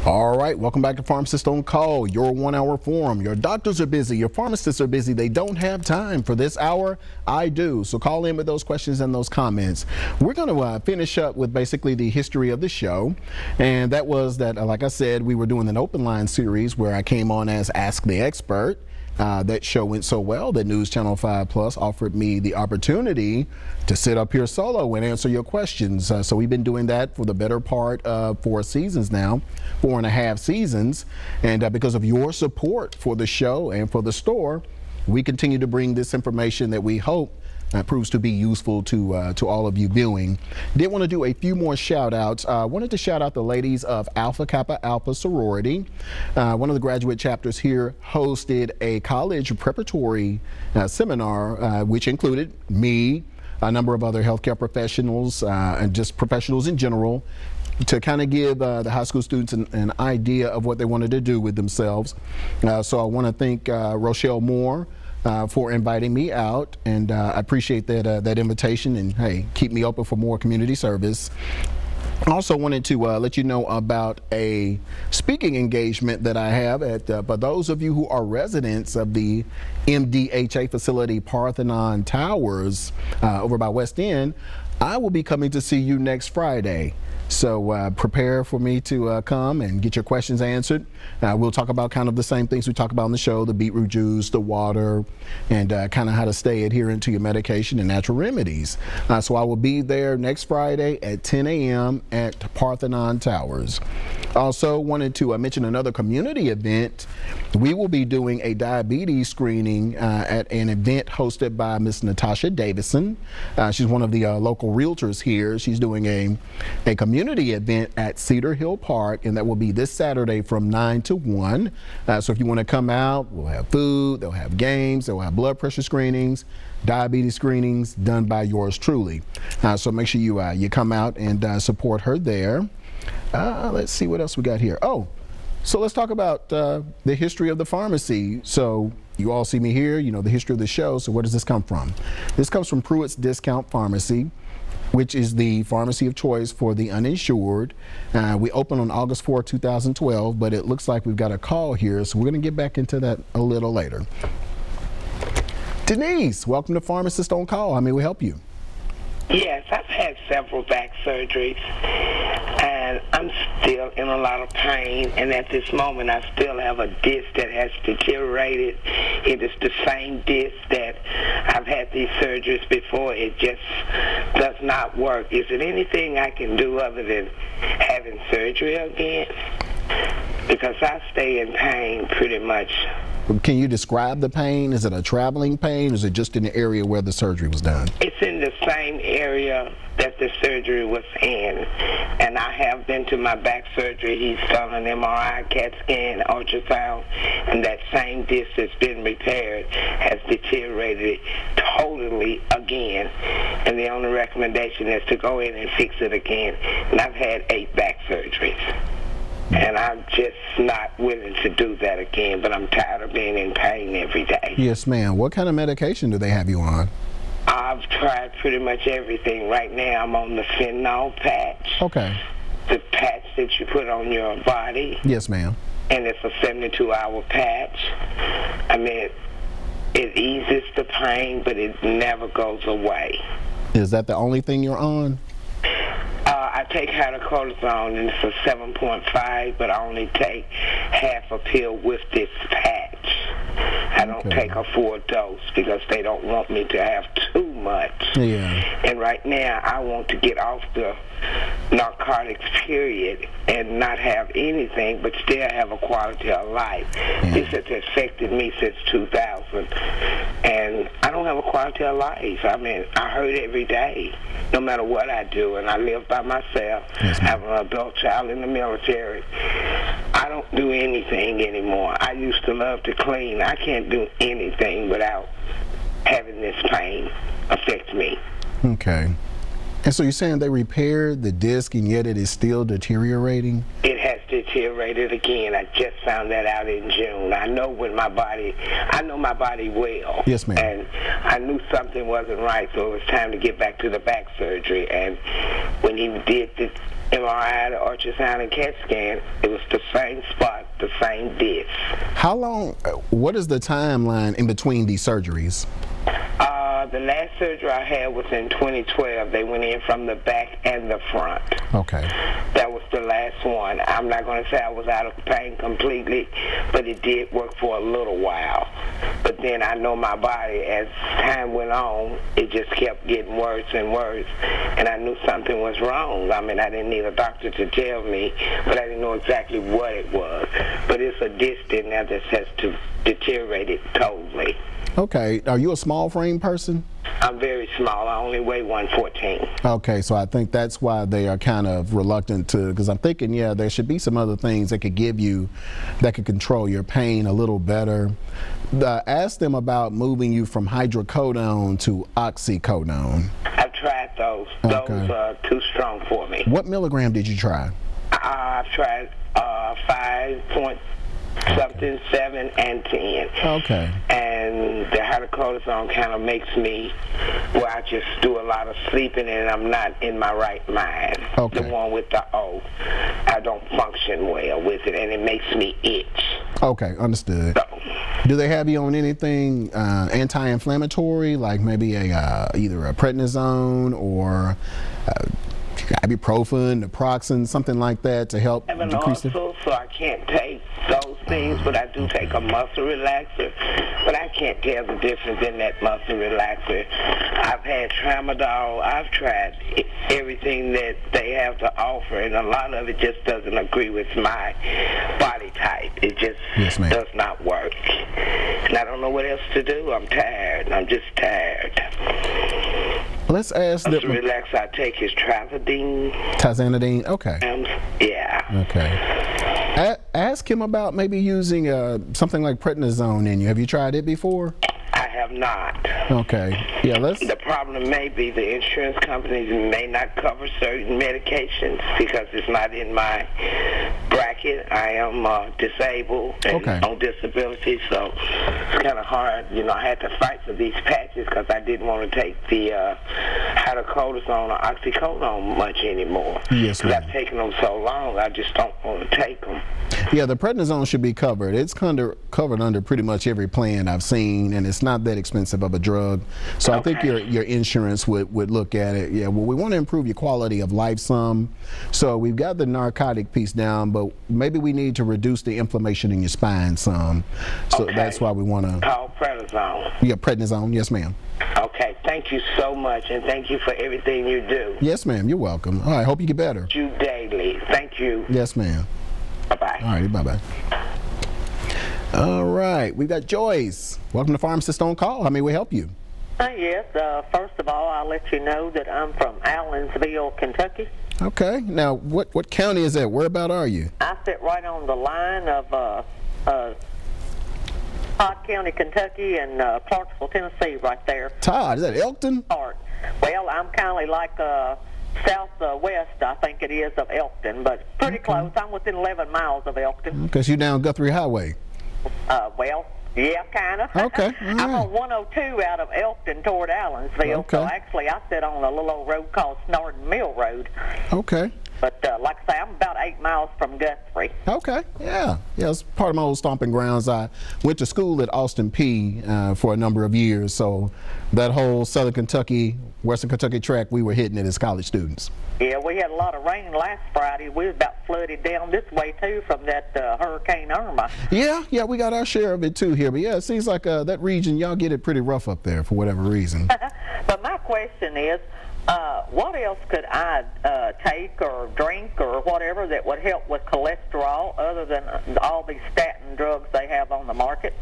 All right, welcome back to Pharmacist on Call, your 1 hour forum. Your doctors are busy, your pharmacists are busy. They don't have time for this hour. I do. So call in with those questions and those comments. We're going to finish up with basically the history of the show. And that was that, like I said, we were doing an open line series where I came on as Ask the Expert. That show went so well that News Channel 5 Plus offered me the opportunity to sit up here solo and answer your questions. So we've been doing that for the better part of 4 seasons now, 4.5 seasons. And because of your support for the show and for the store, we continue to bring this information that we hope proves to be useful to all of you viewing. Did want to do a few more shout outs. Wanted to shout out the ladies of Alpha Kappa Alpha sorority. One of the graduate chapters here hosted a college preparatory seminar, which included me, a number of other healthcare professionals, and just professionals in general, to kind of give the high school students an idea of what they wanted to do with themselves. So I want to thank Rochelle Moore for inviting me out, and I appreciate that invitation, and hey, keep me open for more community service. I also wanted to let you know about a speaking engagement that I have at, for those of you who are residents of the MDHA facility, Parthenon Towers, over by West End. I will be coming to see you next Friday. So prepare for me to come and get your questions answered. We'll talk about kind of the same things we talk about on the show, the beetroot juice, the water, and kind of how to stay adherent to your medication and natural remedies. So I will be there next Friday at 10 a.m. at Parthenon Towers. Also wanted to mention another community event. We will be doing a diabetes screening at an event hosted by Miss Natasha Davison. She's one of the local realtors here. She's doing a community event at Cedar Hill Park, and that will be this Saturday from 9 to 1. So if you want to come out, we'll have food, they'll have games, they'll have blood pressure screenings, diabetes screenings done by yours truly. So make sure you come out and support her there. Let's see what else we got here. Oh, so let's talk about the history of the pharmacy. So you all see me here, you know the history of the show. So where does this come from? This comes from Pruitt's Discount Pharmacy, which is the pharmacy of choice for the uninsured. We opened on August 4, 2012, but it looks like we've got a call here, so we're going to get back into that a little later. Denise, welcome to Pharmacist on Call. How may we help you? Yes, I've had several back surgeries, and I'm still in a lot of pain, and at this moment I still have a disc that has deteriorated. It is the same disc that I've had these surgeries before. It just does not work. Is there anything I can do other than having surgery again? Because I stay in pain pretty much. Can you describe the pain? Is it a traveling pain, or is it just in the area where the surgery was done? It's in the same area that the surgery was in. And I have been to my back surgery. He's done an MRI, CAT scan, ultrasound, and that same disc that's been repaired has deteriorated totally again. And the only recommendation is to go in and fix it again. And I've had 8 back surgeries. And I'm just not willing to do that again, but I'm tired of being in pain every day. Yes, ma'am. What kind of medication do they have you on? I've tried pretty much everything. Right now I'm on the fentanyl patch. Okay. The patch that you put on your body. Yes, ma'am. And it's a 72-hour patch. I mean, it eases the pain, but it never goes away. Is that the only thing you're on? I take hydrocortisone, and it's a 7.5, but I only take half a pill with this patch. I don't take a full dose because they don't want me to have too much. Yeah. And right now, I want to get off the narcotics, period, and not have anything, but still have a quality of life. Yeah. This has affected me since 2000, and I don't have a quality of life. I mean, I hurt every day, no matter what I do, and I live by myself. Yes, I have an adult child in the military. I don't do anything anymore. I used to love to clean. I can't do anything without having this pain affect me. Okay. And so you're saying they repaired the disc and yet it is still deteriorating? It has deteriorated again. I just found that out in June. I know my body well. Yes, ma'am. And I knew something wasn't right, so it was time to get back to the back surgery. And when he did the MRI, the ultrasound, and CAT scan, it was the same spot, the same disc. How long, what is the timeline in between these surgeries? The last surgery I had was in 2012. They went in from the back and the front. Okay. That was the last one. I'm not going to say I was out of pain completely, but it did work for a little while. But then I know my body, as time went on, it just kept getting worse and worse, and I knew something was wrong. I mean, I didn't need a doctor to tell me, but I didn't know exactly what it was. But it's a disc in there that has deteriorated totally. Okay. Are you a small frame person? I'm very small. I only weigh 114. Okay, so I think that's why they are kind of reluctant to, because I'm thinking, yeah, there should be some other things that could give you, that could control your pain a little better. Ask them about moving you from hydrocodone to oxycodone. I've tried those. Okay. Those are too strong for me. What milligram did you try? I've tried 5.something, 7, and 10. Okay. And the hydrocodone kind of makes me, well, I just do a lot of sleeping and I'm not in my right mind. Okay. The one with the O. I don't function well with it, and it makes me itch. Okay, understood. So, do they have you on anything anti-inflammatory, like maybe either a prednisone or ibuprofen, naproxen, something like that to help decrease it? So I can't take those things, but I do take a muscle relaxer. But I can't tell the difference in that muscle relaxer. I've had tramadol. I've tried everything that they have to offer, and a lot of it just doesn't agree with my body type. It just does not work. And I don't know what else to do. I'm tired. I'm just tired. Let's ask the relaxer I take is Trazodone. Tazanidine, okay. Yeah. Okay. Ask him about maybe using something like prednisone in you. Have you tried it before? I have not. Okay. Yeah, The problem may be the insurance companies may not cover certain medications because it's not in my bracket. I am disabled and on disability, so it's kind of hard. You know, I had to fight for these patches because I didn't want to take the hydrocodone or oxycodone much anymore. Yes, ma'am. I've taken them so long, I just don't want to take them. Yeah, the prednisone should be covered. It's covered under pretty much every plan I've seen, and it's not that expensive of a drug. So I think your insurance would look at it. Yeah, well, we want to improve your quality of life some. So we've got the narcotic piece down, but maybe we need to reduce the inflammation in your spine some. So that's why we want to... Call prednisone. Yeah, prednisone. Yes, ma'am. Okay, thank you so much, and thank you for everything you do. Yes, ma'am. You're welcome. All right, hope you get better. You daily. Thank you. Yes, ma'am. Bye-bye. All right, bye-bye. All right, we've got Joyce. Welcome to Pharmacist on Call. How may we help you? Yes, first of all, I'll let you know that I'm from Allensville, Kentucky. Okay, now what county is that? Where about are you? I sit right on the line of Todd County, Kentucky, and Clarksville, Tennessee, right there. Todd, is that Elkton? Well, I'm kind of like southwest, I think it is, of Elkton, but pretty close. I'm within 11 miles of Elkton. Because you're down Guthrie Highway. Well, yeah, kind of. Okay. I'm on 102 out of Elkton toward Allensville. Okay. So actually, I sit on a little old road called Snorden Mill Road. Okay. But like I say, I'm about 8 miles from Guthrie. Okay. Yeah. Yeah, it's part of my old stomping grounds. I went to school at Austin P for a number of years, so that whole Southern Kentucky, Western Kentucky track, we were hitting it as college students. Yeah, we had a lot of rain last Friday. We was about flooded down this way, too, from that Hurricane Irma. Yeah, we got our share of it, too, here. But, yeah, it seems like that region, y'all get it pretty rough up there for whatever reason. But my question is, what else could I take or drink or whatever that would help with cholesterol other than all these statin drugs they have on the market?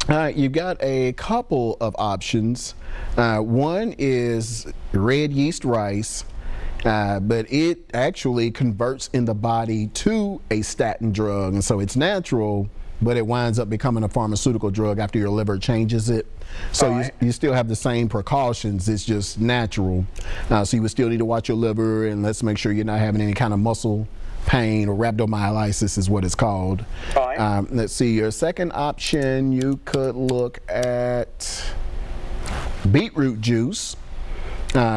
You've got a couple of options. One is red yeast rice. But it actually converts in the body to a statin drug, and so it's natural, but it winds up becoming a pharmaceutical drug after your liver changes it. So you still have the same precautions, it's just natural. So you would still need to watch your liver, and let's make sure you're not having any kind of muscle pain, or rhabdomyolysis is what it's called. Right. Let's see, your second option, you could look at beetroot juice,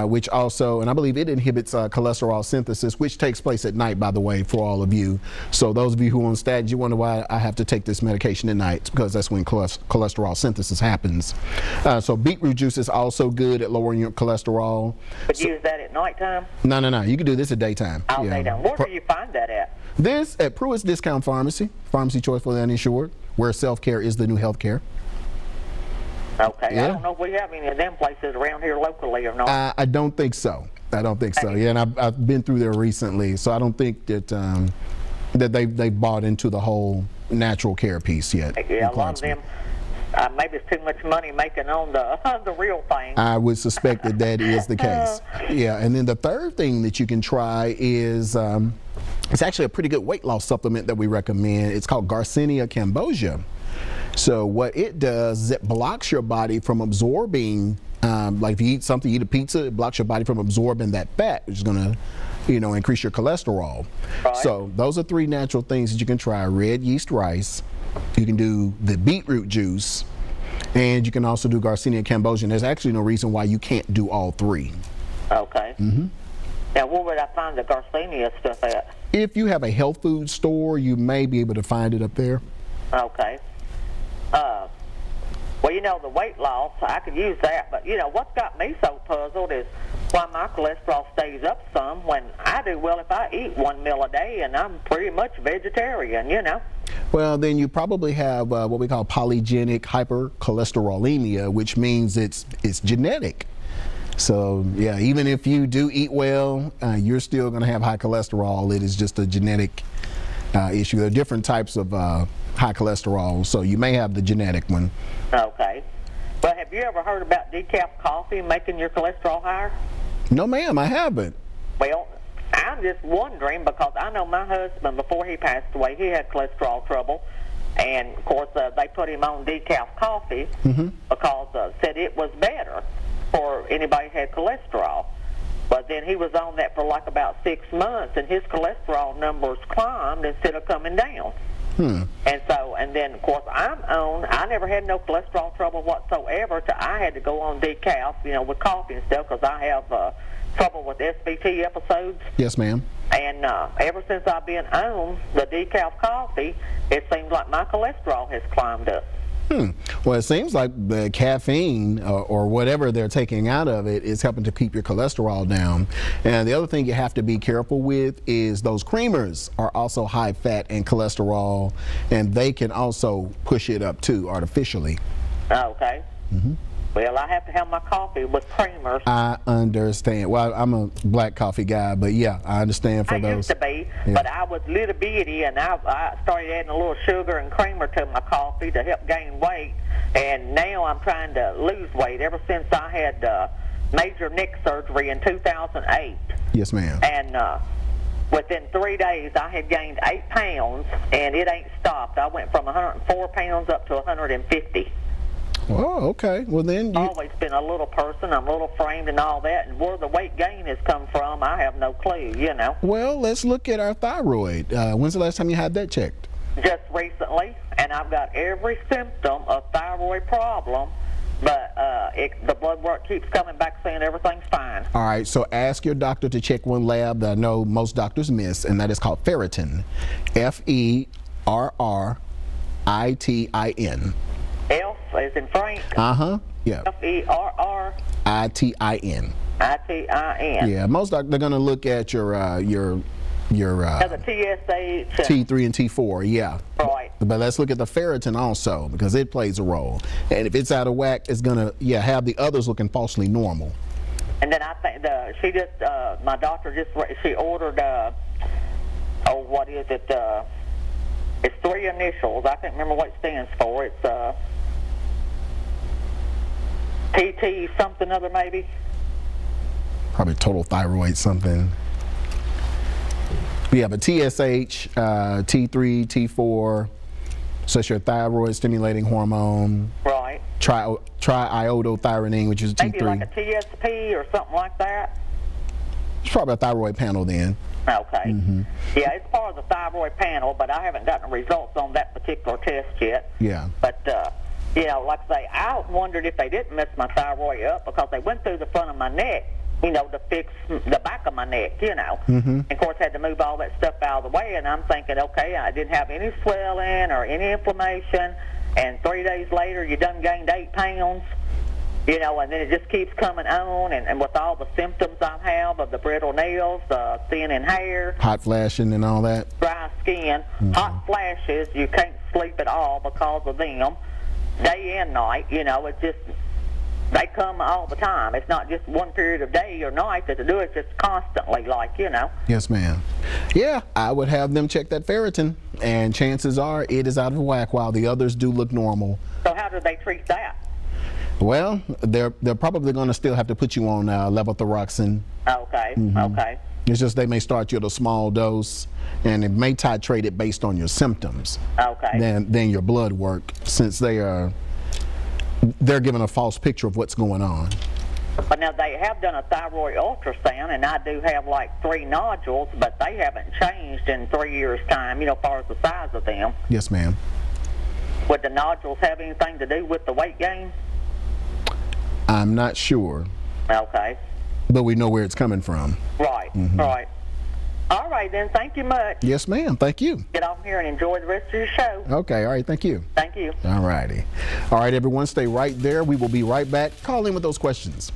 which also, and I believe it inhibits cholesterol synthesis, which takes place at night, by the way, for all of you. So those of you who are on statins, you wonder why I have to take this medication at night. It's because that's when cholesterol synthesis happens. So beetroot juice is also good at lowering your cholesterol. But use that at nighttime? No. You can do this at daytime. All daytime. Where do you find that at? This at Pruitt's Discount Pharmacy, pharmacy choice for the uninsured, where self-care is the new health care. Okay, Yeah. I don't know if we have any of them places around here locally or not. I don't think so. I don't think so. Yeah, and I've been through there recently, so I don't think that that they bought into the whole natural care piece yet. Yeah, a lot of them. Maybe it's too much money making on the real thing. I would suspect that that is the case. Yeah, and then the third thing that you can try is it's actually a pretty good weight loss supplement that we recommend. It's called Garcinia cambogia. So what it does is it blocks your body from absorbing, like if you eat something, you eat a pizza, it blocks your body from absorbing that fat, which is going to, increase your cholesterol. Right. So those are three natural things that you can try: red yeast rice, you can do the beetroot juice, and you can also do Garcinia cambogia. And there's actually no reason why you can't do all three. Okay. Now, where would I find the Garcinia stuff at? If you have a health food store, you may be able to find it up there. Okay. Well, the weight loss, I could use that, but, what's got me so puzzled is why my cholesterol stays up some when I do well if I eat one meal a day, and I'm pretty much vegetarian, Well, then you probably have what we call polygenic hypercholesterolemia, which means it's genetic. So, yeah, even if you do eat well, you're still going to have high cholesterol. It is just a genetic issue. There are different types of high cholesterol, so you may have the genetic one. Okay. Well, have you ever heard about decaf coffee making your cholesterol higher? No, ma'am, I haven't. Well, I'm just wondering because I know my husband, before he passed away, he had cholesterol trouble. And, of course, they put him on decaf coffee because said it was better for anybody who had cholesterol. But then he was on that for like about 6 months, and his cholesterol numbers climbed instead of coming down. And then, of course, I never had no cholesterol trouble whatsoever till I had to go on decaf, with coffee and stuff, because I have trouble with SVT episodes. Yes, ma'am. And ever since I've been on the decaf coffee, it seems like my cholesterol has climbed up. Well, it seems like the caffeine or whatever they're taking out of it is helping to keep your cholesterol down. And the other thing you have to be careful with is those creamers are also high fat and cholesterol, and they can also push it up too artificially. Okay. Well, I have to have my coffee with creamers. I understand. Well, I'm a black coffee guy, but yeah, I understand for those. I used to be, but I was little bitty, and I started adding a little sugar and creamer to my coffee to help gain weight, and now I'm trying to lose weight ever since I had major neck surgery in 2008. Yes, ma'am. And within 3 days, I had gained 8 pounds, and it ain't stopped. I went from 104 pounds up to 150. Oh, okay. Well, then I've always been a little person. I'm a little framed and all that, and where the weight gain has come from, I have no clue, Well, let's look at our thyroid. When's the last time you had that checked? Just recently, and I've got every symptom of thyroid problem, but the blood work keeps coming back saying everything's fine. All right, so ask your doctor to check one lab that I know most doctors miss, and that is called ferritin. Ferritin. F as in Frank. Yeah. Ferritin. Itin. Itin. Yeah, most doctors, they're going to look at your the TSH. T3 and T4, yeah. Right. But let's look at the ferritin also, because it plays a role. And if it's out of whack, it's going to, have the others looking falsely normal. And then I think my doctor she ordered, what is it? It's 3 initials. I can't remember what it stands for. It's TT something other maybe. Probably total thyroid something. We have a TSH, T3, T4, so it's your thyroid stimulating hormone. Right. Triiodothyronine, which is T3. Maybe like a TSP or something like that. It's probably a thyroid panel then. Okay. Yeah, it's part of the thyroid panel, but I haven't gotten the results on that particular test yet. Yeah. But, you know, like I say, I wondered if they didn't mess my thyroid up because they went through the front of my neck, you know, to fix the back of my neck, you know. And of course, had to move all that stuff out of the way, and I'm thinking, okay, I didn't have any swelling or any inflammation, and 3 days later, you done gained 8 pounds. You know, and then it just keeps coming on, and with all the symptoms I have of the brittle nails, thinning hair, Hot flashing and all that. dry skin, hot flashes, you can't sleep at all because of them, day and night, you know, it's just, they come all the time. It's not just one period of day or night that they do it, just constantly, like, you know. Yes, ma'am. Yeah, I would have them check that ferritin, and chances are it is out of whack while the others do look normal. So how do they treat that? Well, they're probably going to still have to put you on levothyroxine. Okay, okay. It's just they may start you at a small dose, and it may titrate it based on your symptoms. Okay. Than your blood work, since they're giving a false picture of what's going on. But now they have done a thyroid ultrasound, and I do have like 3 nodules, but they haven't changed in 3 years' time, you know, as far as the size of them. Yes, ma'am. Would the nodules have anything to do with the weight gain? I'm not sure, Okay. but we know where it's coming from. Right, right. All right, then. Thank you much. Yes, ma'am. Thank you. Get off here and enjoy the rest of your show. Okay. All right. Thank you. Thank you. All righty. All right, everyone. Stay right there. We will be right back. Call in with those questions.